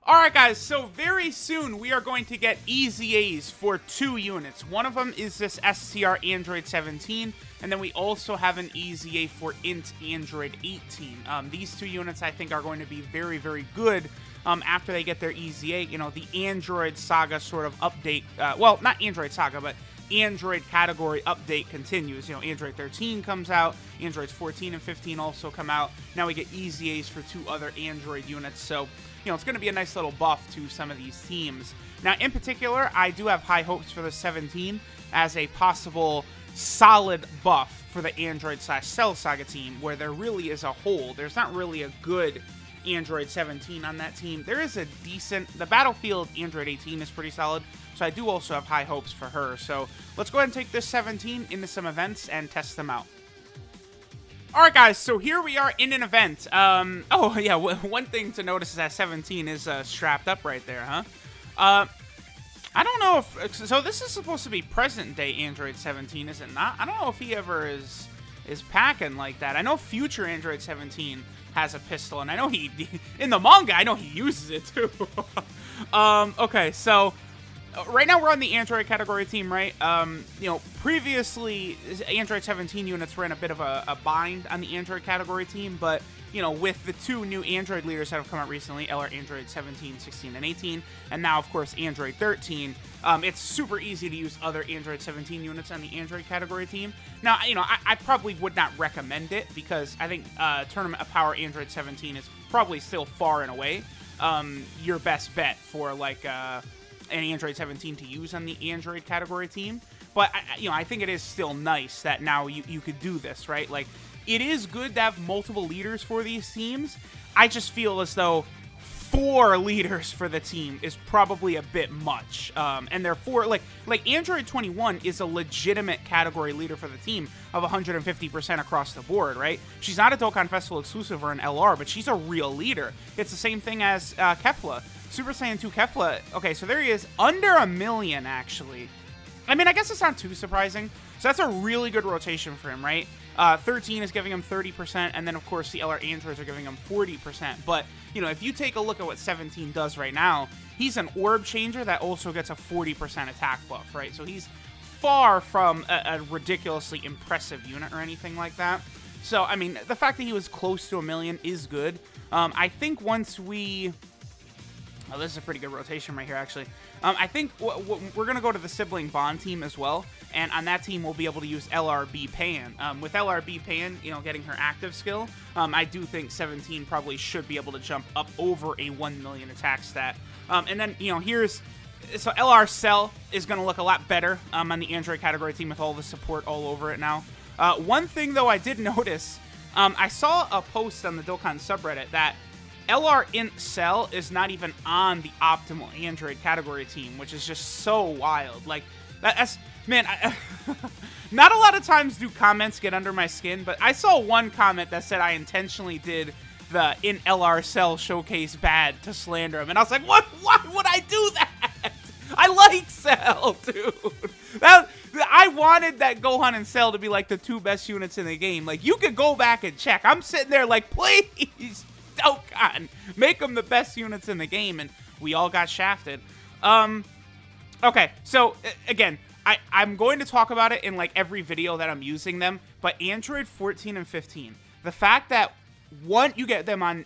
Alright guys, so very soon we are going to get EZAs for 2 units. One of them is this STR Android 17, and then we also have an EZA for INT Android 18. These 2 units I think are going to be very, very good after they get their EZA. You know, the Android Saga sort of update, well, not Android Saga, but Android category update continues. You know, Android 13 comes out, Androids 14 and 15 also come out. Now we get EZAs for 2 other Android units, so you know, it's going to be a nice little buff to some of these teams. Now, in particular, I do have high hopes for the 17 as a possible solid buff for the Android/Cell Saga team, where there really is a hole. There's not really a good Android 17 on that team. There is a decent... The Battlefield Android 18 is pretty solid, so I do also have high hopes for her. So let's go ahead and take this 17 into some events and test them out. Alright guys, so here we are in an event. Oh yeah, one thing to notice is that 17 is strapped up right there, huh? I don't know if... So this is supposed to be present day Android 17, is it not? I don't know if he ever is packing like that. I know future Android 17 has a pistol, and I know he... In the manga, I know he uses it too. Okay, so... Right now we're on the Android category team, right? You know, previously Android 17 units were in a bit of a bind on the Android category team, but you know, with the 2 new Android leaders that have come out recently, LR Android 17, 16, and 18, and now of course Android 13, it's super easy to use other Android 17 units on the Android category team. Now, you know, I probably would not recommend it because I think Tournament of Power Android 17 is probably still far and away your best bet for like an Android 17 to use on the Android category team. But, you know, I think it is still nice that now you could do this, right? Like, it is good to have multiple leaders for these teams. I just feel as though 4 leaders for the team is probably a bit much. And therefore, like Android 21 is a legitimate category leader for the team of 150% across the board, right? She's not a Dokkan Festival exclusive or an LR, but she's a real leader. It's the same thing as Kefla. Super Saiyan 2 Kefla, okay, so there he is, under 1 million, actually. I mean, I guess it's not too surprising. So that's a really good rotation for him, right? 13 is giving him 30%, and then, of course, the LR Androids are giving him 40%. But, you know, if you take a look at what 17 does right now, he's an orb changer that also gets a 40% attack buff, right? So he's far from a ridiculously impressive unit or anything like that. So, I mean, the fact that he was close to 1 million is good. I think once we... Oh, this is a pretty good rotation right here, actually. I think we're going to go to the Sibling Bond team as well, and on that team, we'll be able to use LRB Pan. With LRB Pan, you know, getting her active skill, I do think 17 probably should be able to jump up over a 1 million attack stat. And then, you know, here's... So LR Cell is going to look a lot better on the Android category team with all the support all over it now. One thing, though, I did notice, I saw a post on the Dokkan subreddit that LR Int Cell is not even on the optimal Android category team, which is just so wild. Like, that's... Man, not a lot of times do comments get under my skin, but I saw one comment that said I intentionally did the Int LR Cell showcase bad to slander him, and I was like, what? Why would I do that? I like Cell, dude. I wanted that Gohan and Cell to be like the 2 best units in the game. Like, you could go back and check. I'm sitting there like, please... Dokkan, make them the best units in the game, and we all got shafted. Okay, so again, I'm going to talk about it in like every video that I'm using them, but Android 14 and 15, the fact that you get them on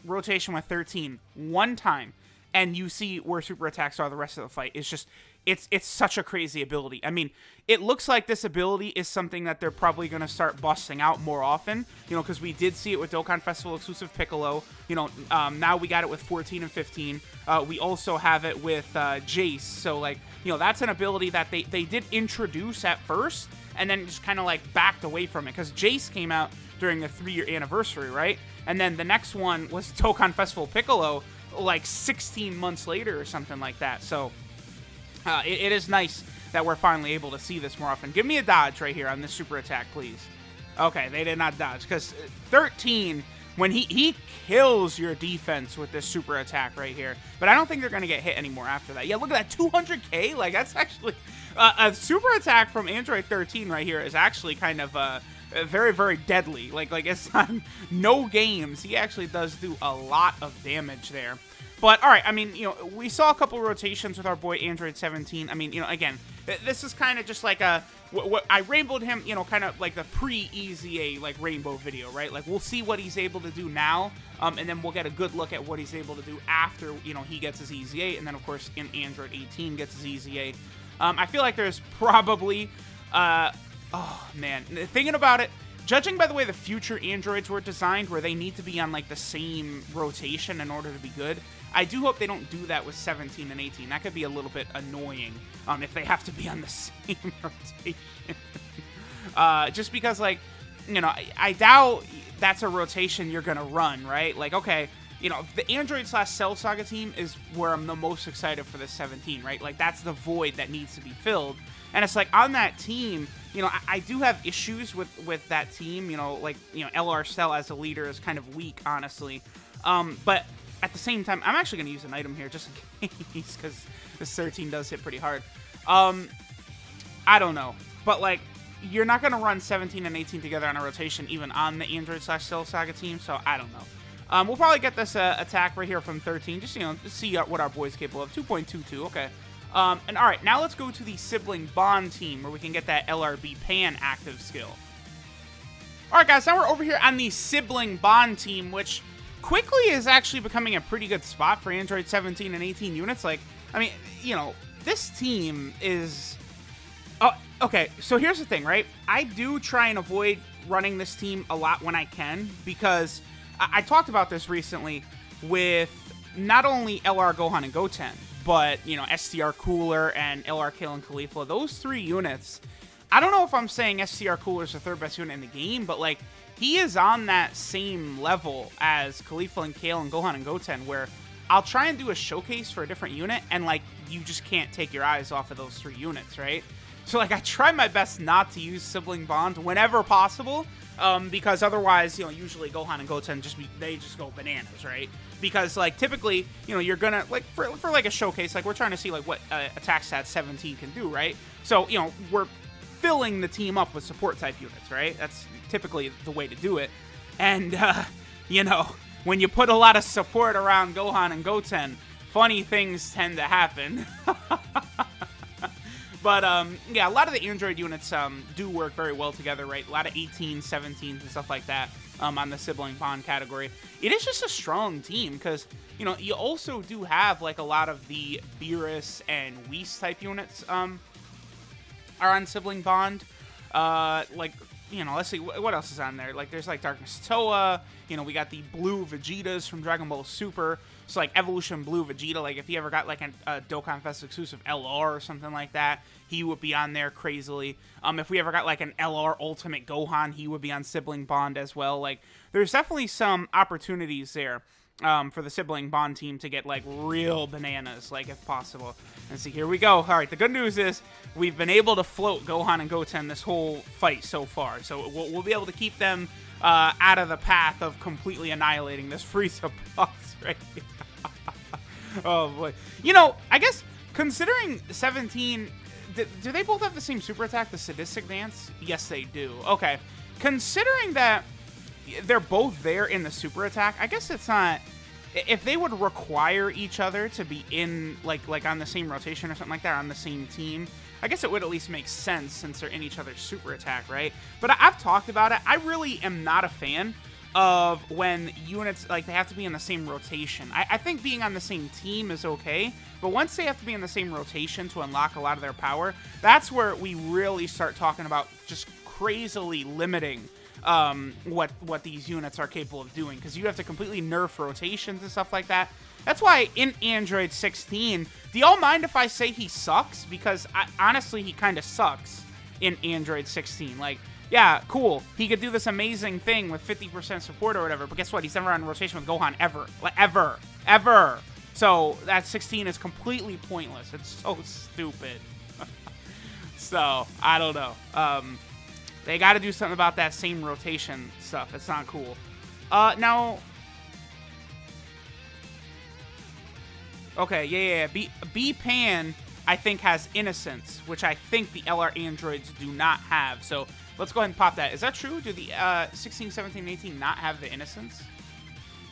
rotation with 13 one time, and you see where super attacks are the rest of the fight, is just, it's such a crazy ability. I mean, it looks like this ability is something that they're probably going to start busting out more often, you know, because we did see it with Dokkan Festival exclusive Piccolo, you know, now we got it with 14 and 15, we also have it with Jace, so, like, you know, that's an ability that they did introduce at first, and then just kind of, like, backed away from it, because Jace came out during the 3-year anniversary, right? And then the next one was Dokkan Festival Piccolo, like, 16 months later or something like that, so... it is nice that we're finally able to see this more often. Give me a dodge right here on this super attack, please. Okay, they did not dodge, because 13, when he kills your defense with this super attack right here. But I don't think they're going to get hit anymore after that. Yeah, look at that, 200k? Like, that's actually... a super attack from Android 13 right here is actually kind of... very, very deadly. Like it's on no games. He actually does do a lot of damage there. But, all right, I mean, we saw a couple rotations with our boy Android 17. I mean, again, this is kind of just like what I rainbowed him, kind of like the pre-EZA, like, rainbow video, right? Like, we'll see what he's able to do now, and then we'll get a good look at what he's able to do after, he gets his EZA, and then, of course, in Android 18 gets his EZA. I feel like there's probably, oh, man, thinking about it, judging by the way the future androids were designed, where they need to be on, like, the same rotation in order to be good, I do hope they don't do that with 17 and 18. That could be a little bit annoying if they have to be on the same rotation. Just because, like, I doubt that's a rotation you're going to run, right? Like, okay, the Android/Cell Saga team is where I'm the most excited for the 17, right? Like, that's the void that needs to be filled. And it's like, on that team, I do have issues with that team. LR Cell as a leader is kind of weak, honestly. But at the same time, I'm actually going to use an item here just in case, because this 13 does hit pretty hard. I don't know. But, like, you're not going to run 17 and 18 together on a rotation, even on the Android/Cell Saga team, so I don't know. We'll probably get this attack right here from 13, just, to see what our boy's capable of. 2.22, okay. And, all right, now let's go to the Sibling Bond team, where we can get that LRB Pan active skill. All right, guys, now we're over here on the Sibling Bond team, which quickly is actually becoming a pretty good spot for Android 17 and 18 units. Like, I mean, this team is... Oh, okay, so here's the thing, right? I do try and avoid running this team a lot when I can, because I talked about this recently with not only LR Gohan and Goten, but, STR Cooler and LR Kale and Caulifla. Those three units, I don't know if I'm saying STR Cooler is the third best unit in the game, but, like, he is on that same level as Caulifla and Kale and Gohan and Goten, where I'll try and do a showcase for a different unit, and, like, you just can't take your eyes off of those three units, right? So, like, I try my best not to use Sibling Bond whenever possible, because otherwise, usually Gohan and Goten they just go bananas, right? Because, like, typically, you're gonna, like, for like, a showcase, like, we're trying to see, like, what attack stat 17 can do, right? So, we're filling the team up with support type units, right? That's typically the way to do it. And, when you put a lot of support around Gohan and Goten, funny things tend to happen. But, yeah, a lot of the Android units do work very well together, right? A lot of 18s, 17s, and stuff like that on the Sibling Bond category. It is just a strong team because, you also do have, like, a lot of the Beerus and Whis type units are on Sibling Bond. Let's see, what else is on there? Like, there's, like, Darkness Toa. We got the Blue Vegetas from Dragon Ball Super. So, like, Evolution Blue Vegeta, like, if he ever got, like, a Dokkan Fest exclusive LR or something like that, he would be on there crazily. If we ever got, like, an LR Ultimate Gohan, he would be on Sibling Bond as well. Like, there's definitely some opportunities there for the Sibling Bond team to get, like, real bananas, like, if possible. And see, here we go. All right, the good news is we've been able to float Gohan and Goten this whole fight so far. So we'll be able to keep them out of the path of completely annihilating this Frieza boss right here. Oh, boy. I guess, considering 17... Do they both have the same super attack, the Sadistic Dance? Yes, they do. Okay. Considering that they're both there in the super attack, I guess it's not... If they would require each other to be in, like on the same rotation or something like that, on the same team, I guess it would at least make sense since they're in each other's super attack, right? But I've talked about it. I really am not a fan of when units, like, they have to be in the same rotation. I think being on the same team is okay, but once they have to be in the same rotation to unlock a lot of their power, that's where we really start talking about just crazily limiting what these units are capable of doing, because you have to completely nerf rotations and stuff like that. That's why in Android 16, do y'all mind if I say he sucks? Because honestly, he kind of sucks in Android 16. Like, yeah, cool. He could do this amazing thing with 50% support or whatever, but guess what? He's never on rotation with Gohan ever. Like, ever. So that 16 is completely pointless. It's so stupid. So, I don't know. They got to do something about that same rotation stuff. It's not cool. Now... Okay, yeah. B-Pan, I think, has Innocence, which I think the LR androids do not have. So, let's go ahead and pop that. Is that true? Do the 16, 17, 18 not have the Innocence?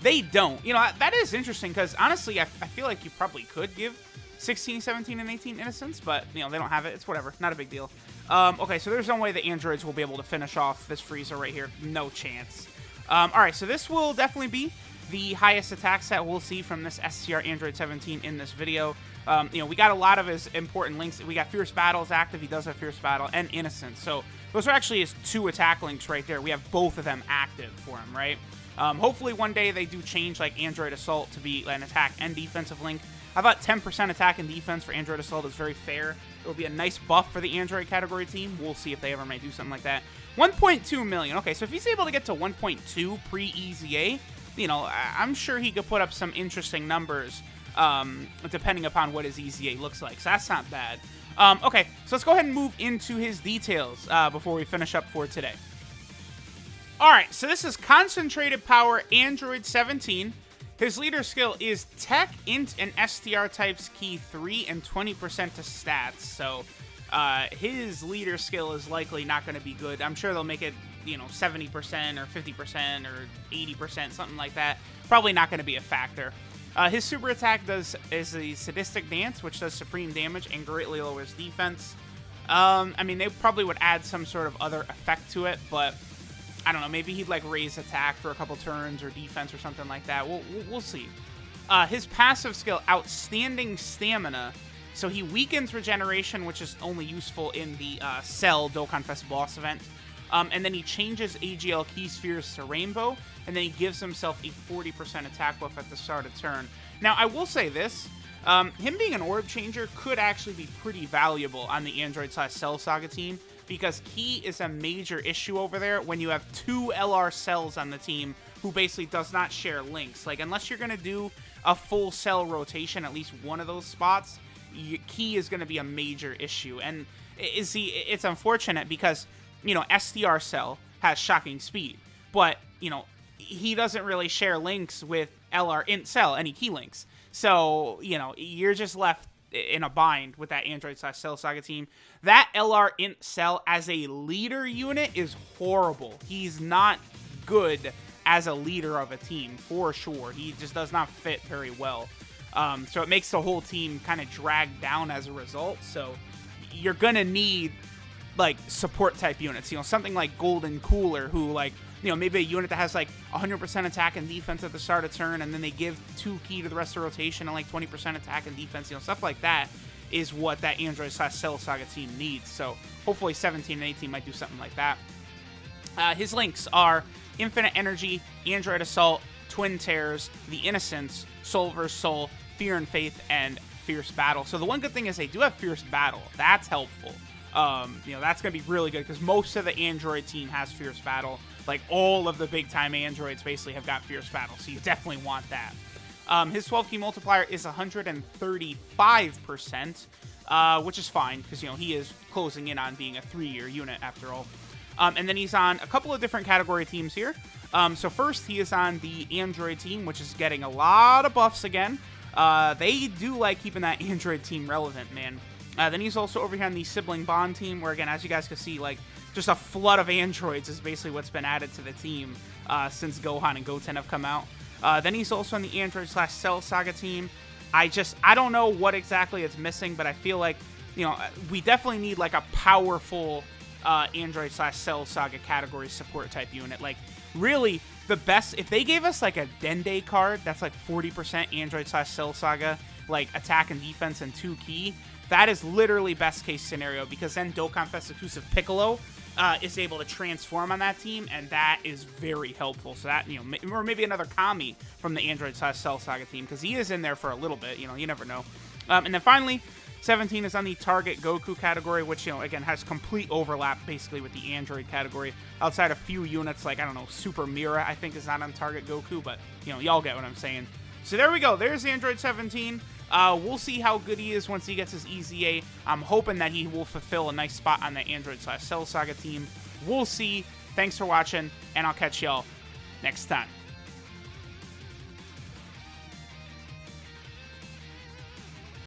They don't. You know, that is interesting because, honestly, I feel like you probably could give 16, 17, and 18 Innocence, but, you know, they don't have it. It's whatever. Not a big deal. Okay, so there's no way the androids will be able to finish off this Frieza right here. No chance. Alright, so this will definitely be the highest attack set we'll see from this STR Android 17 in this video. You know, we got a lot of his important links. We got Fierce Battles active. He does have Fierce Battle and Innocence. So those are actually his 2 attack links right there. We have both of them active for him, right? Hopefully one day they do change like Android Assault to be an attack and defensive link. I thought 10% attack and defense for Android Assault is very fair. It will be a nice buff for the Android category team. We'll see if they ever may do something like that. 1.2 million. Okay, so if he's able to get to 1.2 pre-EZA, you know, I'm sure he could put up some interesting numbers depending upon what his EZA looks like. So that's not bad. Okay, so let's go ahead and move into his details before we finish up for today. Alright, so this is Concentrated Power Android 17. His leader skill is Tech, Int, and STR types key 3 and 20% to stats. So his leader skill is likely not going to be good. I'm sure they'll make it, you know, 70% or 50% or 80%, something like that. Probably not going to be a factor. His super attack is a Sadistic Dance, which does supreme damage and greatly lowers defense. I mean, they probably would add some sort of other effect to it, but I don't know, maybe he'd like raise attack for a couple turns or defense or something like that. We'll see. His passive skill, Outstanding Stamina. So he weakens regeneration, which is only useful in the Cell Dokkan Fest boss event. And then he changes AGL key spheres to Rainbow, and then he gives himself a 40% attack buff at the start of turn. Now, I will say this. Him being an orb changer could actually be pretty valuable on the Android/Cell Saga team, because Key is a major issue over there when you have 2 LR cells on the team who basically does not share links. Like, unless you're going to do a full cell rotation, at least one of those spots, Key is going to be a major issue. And it's unfortunate because, you know, STR Cell has shocking speed, but, you know, he doesn't really share links with LR Int Cell, any key links. So, you know, you're just left in a bind with that Android/Cell Saga team. That LR Int Cell as a leader unit is horrible. He's not good as a leader of a team, for sure. He just does not fit very well. So it makes the whole team kind of drag down as a result. So you're going to need, like, support type units. You know, something like Golden Cooler, who, like, you know, maybe a unit that has like 100% attack and defense at the start of turn, and then they give 2 key to the rest of the rotation and like 20% attack and defense, you know, stuff like that is what that Android/Cell Saga team needs. So hopefully 17 and 18 might do something like that. His links are Infinite Energy, Android Assault, Twin Tears, The Innocence, Soul vs. Soul, Fear and Faith, and Fierce Battle. So the one good thing is they do have Fierce Battle. That's helpful. You know, that's going to be really good because most of the Android team has Fierce Battle. Like, all of the big-time androids basically have got Fierce Battle, so you definitely want that. His 12-key multiplier is 135%, which is fine, because, you know, he is closing in on being a 3-year unit, after all. And then he's on a couple of different category teams here. So first, he is on the Android team, which is getting a lot of buffs again. They do like keeping that Android team relevant, man. Then he's also over here on the Sibling Bond team, where, again, as you guys can see, like, just a flood of androids is basically what's been added to the team since Gohan and Goten have come out. Then he's also on the Android/Cell Saga team. I don't know what exactly it's missing, but I feel like, you know, we definitely need, like, a powerful Android/Cell Saga category support type unit. Like, really, the best, if they gave us, like, a Dende card that's, like, 40% Android/Cell Saga, like, attack and defense and 2 key, that is literally best case scenario, because then Dokkan Fest exclusive Piccolo is able to transform on that team, and that is very helpful. So that, you know, or maybe another Kami from the Android/Cell Saga team, because he is in there for a little bit, you know, you never know. And then finally, 17 is on the Target Goku category, which, you know, again, has complete overlap basically with the Android category, outside a few units, like, I don't know, Super Mira, I think, is not on Target Goku, but, you know, y'all get what I'm saying. So there we go. There's Android 17. We'll see how good he is once he gets his EZA. I'm hoping that he will fulfill a nice spot on the Android/Cell Saga team. We'll see. Thanks for watching, and I'll catch y'all next time.